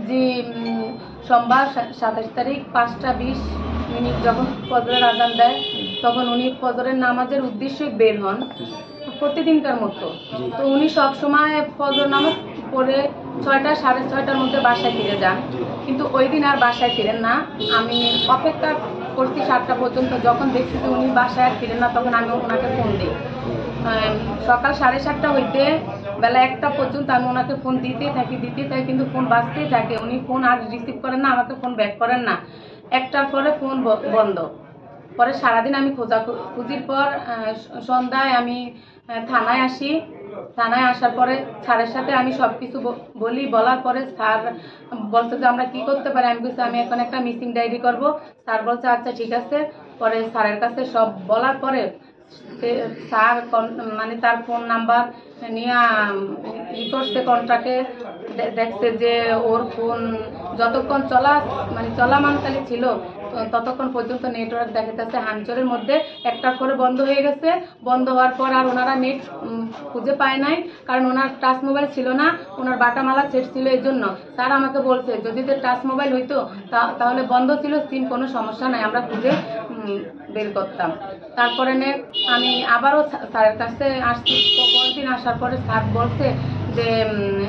জি, সোমবার 27 তারিখ 5টা 20 মিনিট যখন ফজরের আজান দেয় তখন উনি ফজরের নামাজের উদ্দেশ্যে বের হন প্রতিদিনকার মতো। তো উনি সবসময় ফজর নামাজ পড়ে 6টা 6:30টার মধ্যে বাসায় ফিরে যান, কিন্তু ওই দিন আর বাসায় ফিরেন না। আমি অপেক্ষা করছি 7টা পর্যন্ত, যখন দেখছি যে উনি বাসায় আর ফিরেন না তখন আমি ওনাকে ফোন দিই। সকাল 7:30 হইতে বেলা 1টা পর্যন্ত আমি ওনাকে ফোন দিতেই থাকি, কিন্তু ফোন বাজতেই থাকে। উনি ফোন আর রিসিভ করেন না, আমাকে ফোন ব্যাক করেন না। 1টার পরে ফোন বন্ধ। পরে সারাদিন আমি খোঁজাখুঁজির পর সন্ধ্যায় আমি থানায় আসি। থানায় আসার পরে স্যারের সাথে আমি সব কিছু বলি। বলার পরে স্যার বলছে যে আমরা কি করতে পারি। আমি বলছি আমি এখন একটা মিসিং ডায়েরি করব। স্যার বলছে আচ্ছা ঠিক আছে। পরে স্যারের কাছে সব বলার পরে স্যার মানে তার ফোন নাম্বার নিয়ে রিপোর্টে কন্ট্রাক্টে দেখছে যে ওর ফোন যতক্ষণ চলামানকালে ছিল ততক্ষণ পর্যন্ত নেটওয়ার্ক দেখাতেছে হানচরের মধ্যে। 1টার পরে বন্ধ হয়ে গেছে। বন্ধ হওয়ার পর আর ওনারা নেট খুঁজে পায় নাই, কারণ ওনার টাচ মোবাইল ছিল না, ওনার বাটামালা সেট ছিল। এই জন্য স্যার আমাকে বলছে যদি টাচ মোবাইল হইতো তাহলে বন্ধ ছিল সিম, কোনো সমস্যা নাই, আমরা খুঁজে বের করতাম। তারপরে আমি আবারও স্যারের কাছে আসছি। পরদিন আসার পরে স্যার বলছে যে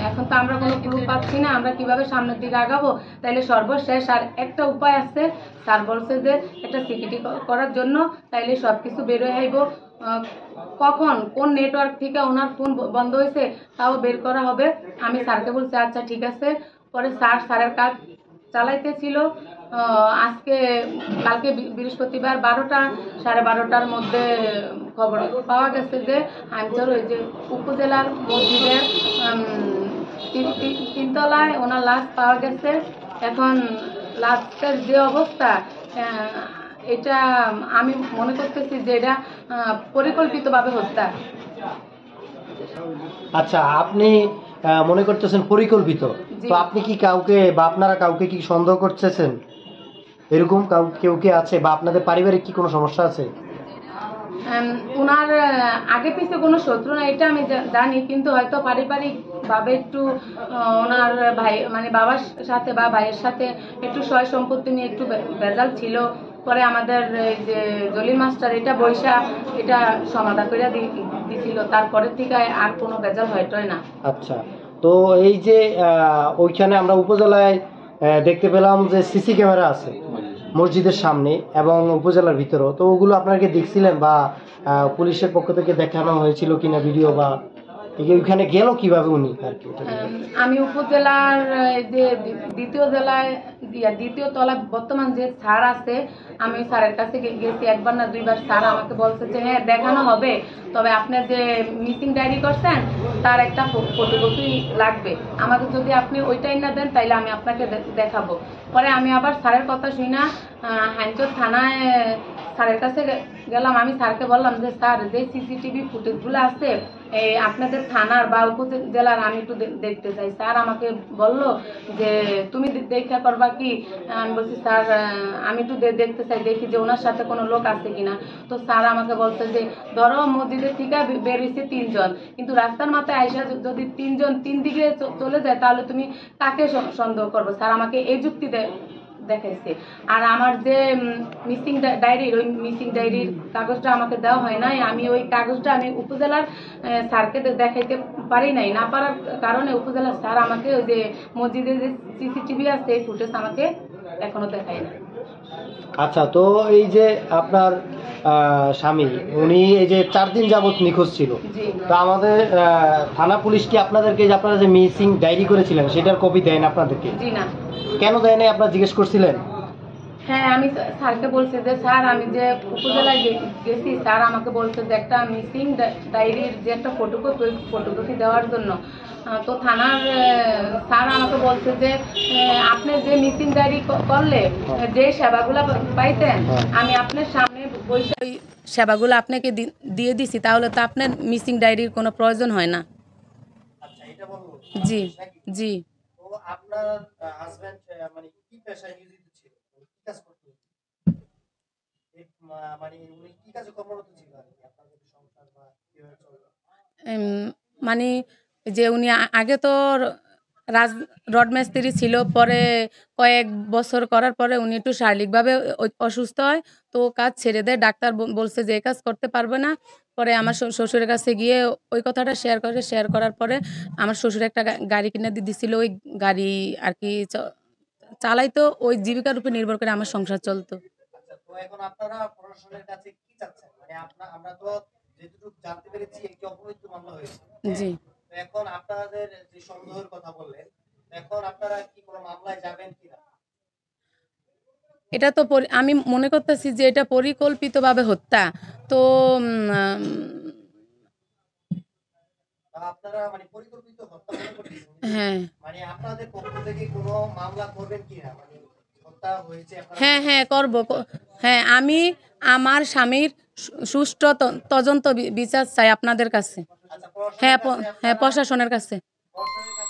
এখন তো আমরা কোনো ক্লু পাচ্ছি না, আমরা কিভাবে সামনের দিকে আগাবো। তাইলে সর্বশেষ আর একটা উপায় আছে। স্যার বলছে যে একটা সিকিউরিটি করার জন্য তাইলে সব কিছু বেরোয় আইব, কখন কোন নেটওয়ার্ক থেকে ওনার ফোন বন্ধ হয়েছে তাও বের করা হবে। আমি স্যারকে বলছি আচ্ছা ঠিক আছে। পরে স্যারের কাজ চালাইতেছিল। কালকে বৃহস্পতিবার 12টা 12:30টার মধ্যে খবর পাওয়া গেছে যে হামচর ওই যে উপজেলার মসজিদের 3তলায় ওনার লাশ পাওয়া গেছে। এখন লাশের যে অবস্থা, এটা আমি মনে করতেছি যে এটা পরিকল্পিতভাবে হত্যা। আচ্ছা, আপনি মনে করতেছেন পরিকল্পিত, তো আপনি কি কাউকে বা আপনারা কাউকে কি সন্দেহ করতেছেন? এরকম কেউ কি আছে বা আপনাদের পারিবারিক কি কোনো সমস্যা আছে? ওনার আগে পিছে কোনো শত্রু না এটা আমি জানি, কিন্তু হয়তো পারিবারিক ভাবে একটু ওনার ভাই মানে বাবার সাথে বা ভাইয়ের সাথে একটু সয় সম্পত্তি নিয়ে একটু ভেজাল ছিল। পরে আমাদের যে জলিল মাস্টার এটা বৈশা এটা সমাধান করে দিছিল। তারপরের থেকে আর কোনো ভেজাল হয়তোই না। আচ্ছা, তো এই যে ওইখানে আমরা উপজেলায় দেখতে পেলাম যে সিসি ক্যামেরা আছে মসজিদের সামনে এবং উপজেলার ভিতরেও, তো ওগুলো আপনারা কি দেখছিলেন বা পুলিশের পক্ষ থেকে দেখানো হয়েছিল কিনা ভিডিও, বা ওইখানে গেল কিভাবে উনি আর কি? আমি উপজেলার যে দ্বিতীয় তলা বর্তমান যে স্যার আছে, আমি স্যারের কাছে গেছি 1বার না 2বার। স্যার আমাকে বলছে যে হ্যাঁ দেখানো হবে, তবে আপনি যে মিসিং ডায়েরি করছেন তার একটা ফটোকপি লাগবে আমাকে। যদি আপনি ওইটাই না দেন তাইলে আমি আপনাকে দেখাবো। পরে আমি আবার স্যারের কথা শুনা হাইঞ্চর থানায় স্যারের কাছে গেলাম। আমি স্যারকে বললাম যে স্যার যে সিসিটিভি ফুটেজগুলো আছে আপনাদের থানার বা উপজেলার আমি একটু দেখতে চাই। স্যার আমাকে বলল যে তুমি দেখা করবা কি? আমি বলছি স্যার আমি একটু দেখতে চাই, দেখি যে ওনার সাথে কোনো লোক আছে কিনা। তো স্যার আমাকে বলছে যে ধরো মসজিদের থেকে বের হয়েছে 3জন, কিন্তু রাস্তার মাথায় আইসা যদি 3জন 3 দিকে চলে যায় তাহলে তুমি কাকে সন্দেহ করবো? স্যার আমাকে এই যুক্তি দেখাইছে। আর আমার যে মিসিং ডায়েরির ওই মিসিং ডায়েরির কাগজটা আমাকে দেওয়া হয় নাই। আমি ওই কাগজটা আমি উপজেলার স্যারকে দেখাইতে পারি নাই। না পারার কারণে উপজেলার স্যার আমাকে ওই যে মসজিদের যে সিসিটিভি আছে এই ফুটেজ আমাকে এখনো দেখায় না। আচ্ছা, তো এই যে আপনার স্বামী উনি এই যে 4 দিন যাবত নিখোঁজ ছিল, তো আমাদের থানা পুলিশ কি আপনাদেরকে যে আপনারা যে মিসিং ডায়েরি করেছিলেন সেটার কপি দেন আপনাদেরকে? জি না। কেন দেয় নাই আপনারা জিজ্ঞেস করছিলেন? হ্যাঁ, আমি স্যারকে বলছি যে স্যার আমি যে উপজেলায় গেছি, স্যার আমাকে বলছে যে একটা মিসিং ডায়েরির যে একটা ফটোকপি দেওয়ার জন্য। তো থানার স্যার আমাকে বলছে যে আপনি যে মিসিং ডায়েরি করলে যে সেবাগুলো পাইতেন আমি আপনার সামনে বসে ওই সেবাগুলো আপনাকে দিয়ে দিছি, তাহলে তো আপনার মিসিং ডায়েরির কোনো প্রয়োজন হয় না। জি জি। তো আপনার হাজবেন্ড মানে কি পেশায় নিয়োজিত ছিল, কি কাজ করতেন, মানে উনি কি কাজে কর্মরত ছিল আর কি, আপনাদের সংসার বা কিভাবে চলতো? মানে যে উনি আগে তো রড মিস্ত্রি ছিল, পরে কয়েক বছর করার পরে উনি একটু শারীরিকভাবে অসুস্থ হয়, তো ও কাজ ছেড়ে দেয়। ডাক্তার বলছে যে এই কাজ করতে পারবে না। পরে আমার শ্বশুরের কাছে গিয়ে ওই কথাটা শেয়ার করার পরে আমার শ্বশুর একটা গাড়ি কিনে দিছিল। ওই গাড়ি আর কি চালাইতো, ওই জীবিকার উপর নির্ভর করে আমার সংসার চলতো। আচ্ছা, তো এখন আপনারা প্রশাসনের কাছে কি চাচ্ছেন? মানে আমরা তো যেটুকু জানতে পেরেছি একটি অপমৃত্যু মামলা হয়েছে। জি, তো এখন আপনাদের যে সন্দেহের কথা বললেন, এখন আপনারা কি কোনো মামলায় যাবেন কিনা? এটা তো আমি মনে করতেছি যে এটা পরিকল্পিতভাবে হত্যা। তো আপনারা মানে পরিকল্পিত হত্যা মনে করতেছেন? হ্যাঁ, মানে আপনাদের পক্ষ থেকে কোনো মামলা করবেন কিনা? মানে হত্যা হয়েছে আপনারা হ্যাঁ, হ্যাঁ, করব। হ্যাঁ, আমি আমার স্বামীর সুষ্ঠু তদন্ত বিচার চাই আপনাদের কাছে। আচ্ছা, হ্যাঁ, প্রশাসনের কাছে হ্যাঁ, আপনারা প্রশাসনের কাছে। প্রশাসনের কাছে